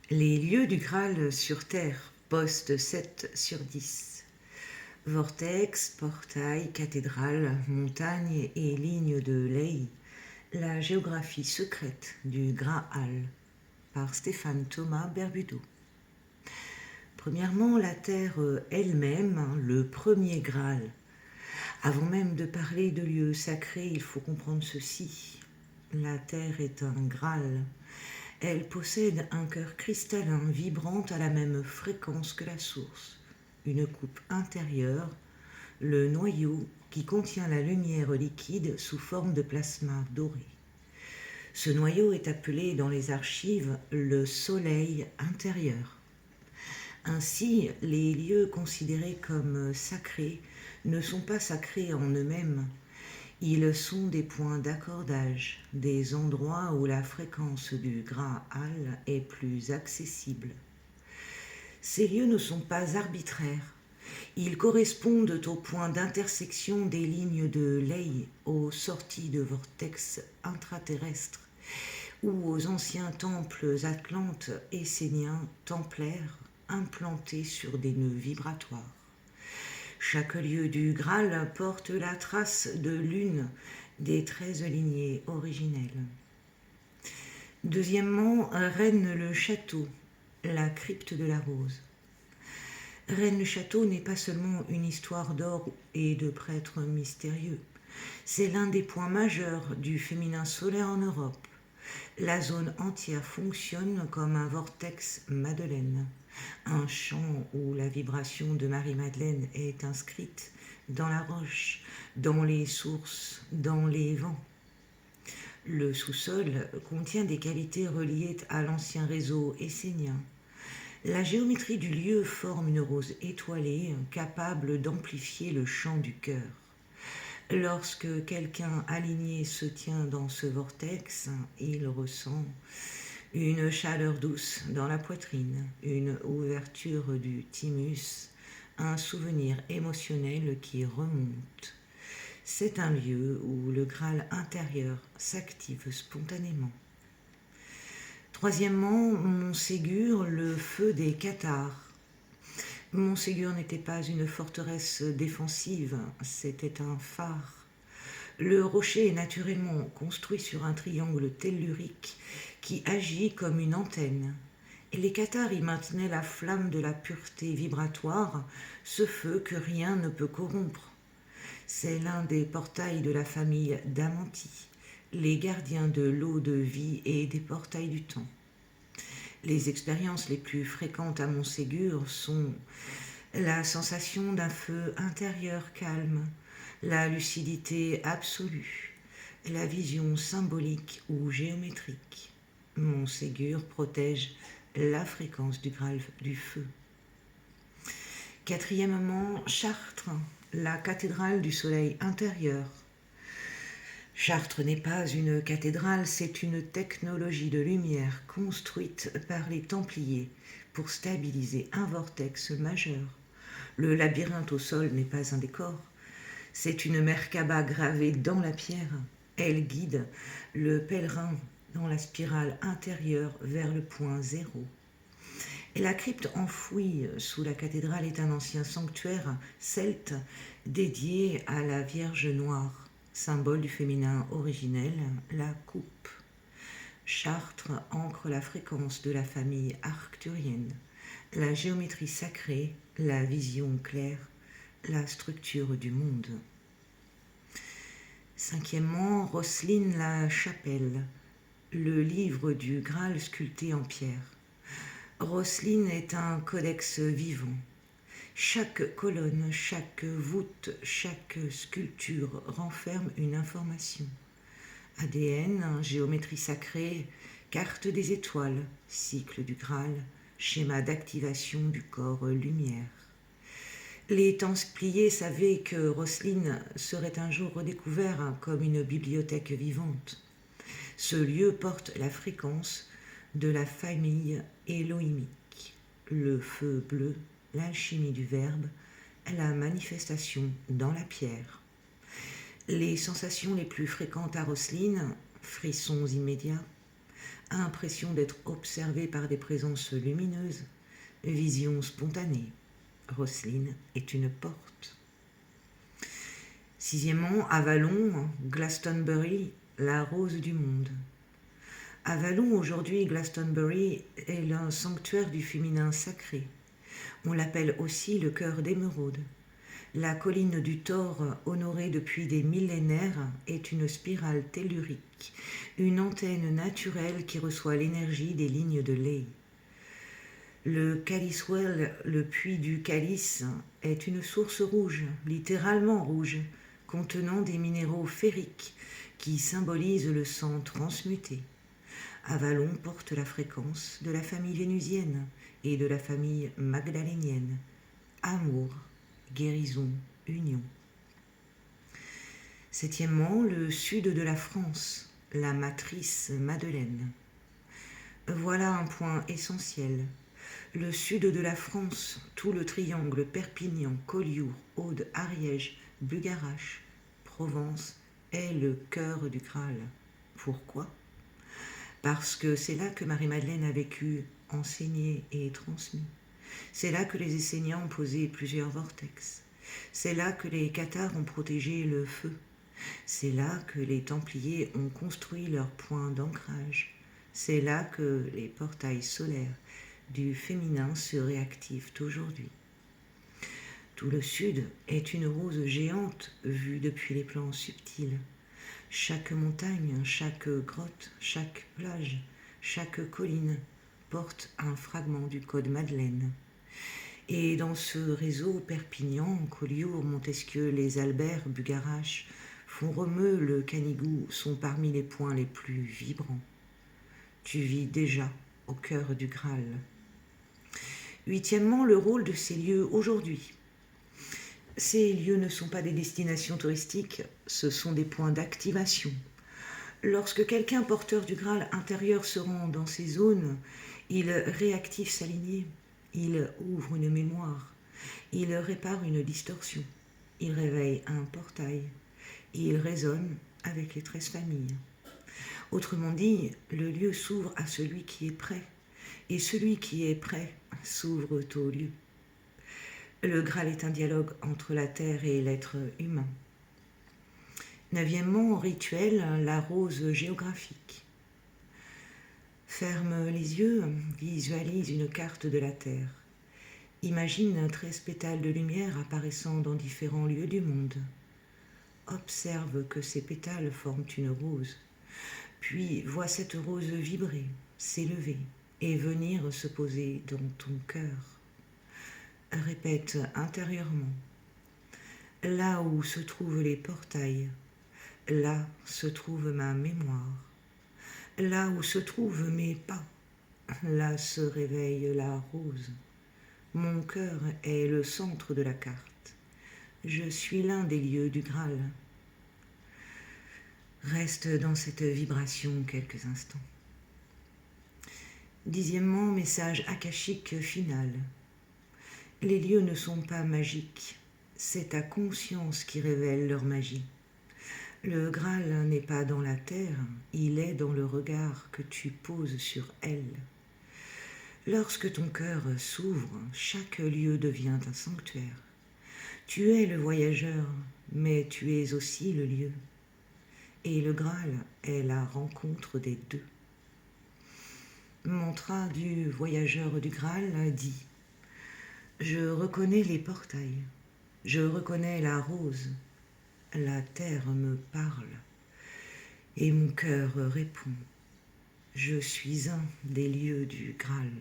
Les lieux du Graal sur Terre, poste 7 sur 10. Vortex, portail, cathédrale, montagne et ligne de Ley. La géographie secrète du Graal, par Stéphane Thomas Berbudo. Premièrement, la Terre elle-même, le premier Graal. Avant même de parler de lieux sacrés, il faut comprendre ceci. La Terre est un Graal. Elle possède un cœur cristallin vibrant à la même fréquence que la source, une coupe intérieure, le noyau qui contient la lumière liquide sous forme de plasma doré. Ce noyau est appelé dans les archives le soleil intérieur. Ainsi, les lieux considérés comme sacrés ne sont pas sacrés en eux-mêmes. Ils sont des points d'accordage, des endroits où la fréquence du Graal est plus accessible. Ces lieux ne sont pas arbitraires. Ils correspondent aux points d'intersection des lignes de Ley, aux sorties de vortex intraterrestres, ou aux anciens temples atlantes, esséniens, templaires, implantés sur des nœuds vibratoires. Chaque lieu du Graal porte la trace de l'une des 13 lignées originelles. Deuxièmement, Rennes-le-Château, la crypte de la Rose. Rennes-le-Château n'est pas seulement une histoire d'or et de prêtres mystérieux. C'est l'un des points majeurs du féminin solaire en Europe. La zone entière fonctionne comme un vortex Madeleine, un champ où la vibration de Marie-Madeleine est inscrite dans la roche, dans les sources, dans les vents. Le sous-sol contient des qualités reliées à l'ancien réseau essénien. La géométrie du lieu forme une rose étoilée capable d'amplifier le chant du cœur. Lorsque quelqu'un aligné se tient dans ce vortex, il ressent une chaleur douce dans la poitrine, une ouverture du thymus, un souvenir émotionnel qui remonte. C'est un lieu où le Graal intérieur s'active spontanément. Troisièmement, Montségur, le feu des cathares. Montségur n'était pas une forteresse défensive, c'était un phare. Le rocher est naturellement construit sur un triangle tellurique qui agit comme une antenne. Et les cathares y maintenaient la flamme de la pureté vibratoire, ce feu que rien ne peut corrompre. C'est l'un des portails de la famille d'Amanti, les gardiens de l'eau de vie et des portails du temps. Les expériences les plus fréquentes à Montségur sont la sensation d'un feu intérieur calme, la lucidité absolue, la vision symbolique ou géométrique. Montségur protège la fréquence du Graal du feu. Quatrièmement, Chartres, la cathédrale du soleil intérieur. Chartres n'est pas une cathédrale, c'est une technologie de lumière construite par les Templiers pour stabiliser un vortex majeur. Le labyrinthe au sol n'est pas un décor, c'est une Merkaba gravée dans la pierre. Elle guide le pèlerin dans la spirale intérieure vers le point zéro. Et la crypte enfouie sous la cathédrale est un ancien sanctuaire celte dédié à la Vierge Noire, symbole du féminin originel, la coupe. Chartres ancre la fréquence de la famille arcturienne, la géométrie sacrée, la vision claire, la structure du monde. Cinquièmement, Rosslyn-la-Chapelle, le livre du Graal sculpté en pierre. Rosslyn est un codex vivant. Chaque colonne, chaque voûte, chaque sculpture renferme une information. ADN, géométrie sacrée, carte des étoiles, cycle du Graal, schéma d'activation du corps lumière. Les Templiers savaient que Rosslyn serait un jour redécouvert comme une bibliothèque vivante. Ce lieu porte la fréquence de la famille élohimique, le feu bleu, l'alchimie du verbe, la manifestation dans la pierre. Les sensations les plus fréquentes à Rosslyn, frissons immédiats, impression d'être observé par des présences lumineuses, vision spontanée. Roselyne est une porte. Sixièmement, Avalon, Glastonbury, la rose du monde. Avalon, aujourd'hui, Glastonbury, est un sanctuaire du féminin sacré. On l'appelle aussi le cœur d'émeraude. La colline du Thor, honorée depuis des millénaires, est une spirale tellurique, une antenne naturelle qui reçoit l'énergie des lignes de lait. Le Calicewell, le puits du Calice, est une source rouge, littéralement rouge, contenant des minéraux ferriques qui symbolisent le sang transmuté. Avalon porte la fréquence de la famille vénusienne et de la famille magdalénienne. Amour, guérison, union. Septièmement, le sud de la France, la matrice Madeleine. Voilà un point essentiel. Le sud de la France, tout le triangle Perpignan, Collioure, Aude, Ariège, Bugarache, Provence, est le cœur du Graal. Pourquoi ? Parce que c'est là que Marie-Madeleine a vécu, enseigné et transmis. C'est là que les Esséniens ont posé plusieurs vortex. C'est là que les Cathares ont protégé le feu. C'est là que les Templiers ont construit leurs points d'ancrage. C'est là que les portails solaires du féminin se réactivent aujourd'hui. Tout le sud est une rose géante vue depuis les plans subtils. Chaque montagne, chaque grotte, chaque plage, chaque colline porte un fragment du code Madeleine. Et dans ce réseau, Perpignan, Collioure, Montesquieu, les Albert, Bugarache, Font-Romeu, Canigou sont parmi les points les plus vibrants. Tu vis déjà au cœur du Graal. Huitièmement, le rôle de ces lieux aujourd'hui. Ces lieux ne sont pas des destinations touristiques, ce sont des points d'activation. Lorsque quelqu'un porteur du Graal intérieur se rend dans ces zones, il réactive sa lignée, il ouvre une mémoire, il répare une distorsion, il réveille un portail, il résonne avec les 13 familles. Autrement dit, le lieu s'ouvre à celui qui est prêt, et celui qui est prêt s'ouvre au lieu. Le Graal est un dialogue entre la terre et l'être humain. Neuvièmement, rituel, la rose géographique. Ferme les yeux, visualise une carte de la terre. Imagine 13 pétales de lumière apparaissant dans différents lieux du monde. Observe que ces pétales forment une rose. Puis vois cette rose vibrer, s'élever et venir se poser dans ton cœur. Répète intérieurement. Là où se trouvent les portails, là se trouve ma mémoire. Là où se trouvent mes pas, là se réveille la rose. Mon cœur est le centre de la carte. Je suis l'un des lieux du Graal. Reste dans cette vibration quelques instants. Dixièmement, message akashique final. Les lieux ne sont pas magiques, c'est ta conscience qui révèle leur magie. Le Graal n'est pas dans la terre, il est dans le regard que tu poses sur elle. Lorsque ton cœur s'ouvre, chaque lieu devient un sanctuaire. Tu es le voyageur, mais tu es aussi le lieu. Et le Graal est la rencontre des deux. Mantra du voyageur du Graal dit « Je reconnais les portails, je reconnais la rose, la terre me parle, et mon cœur répond, je suis un des lieux du Graal. »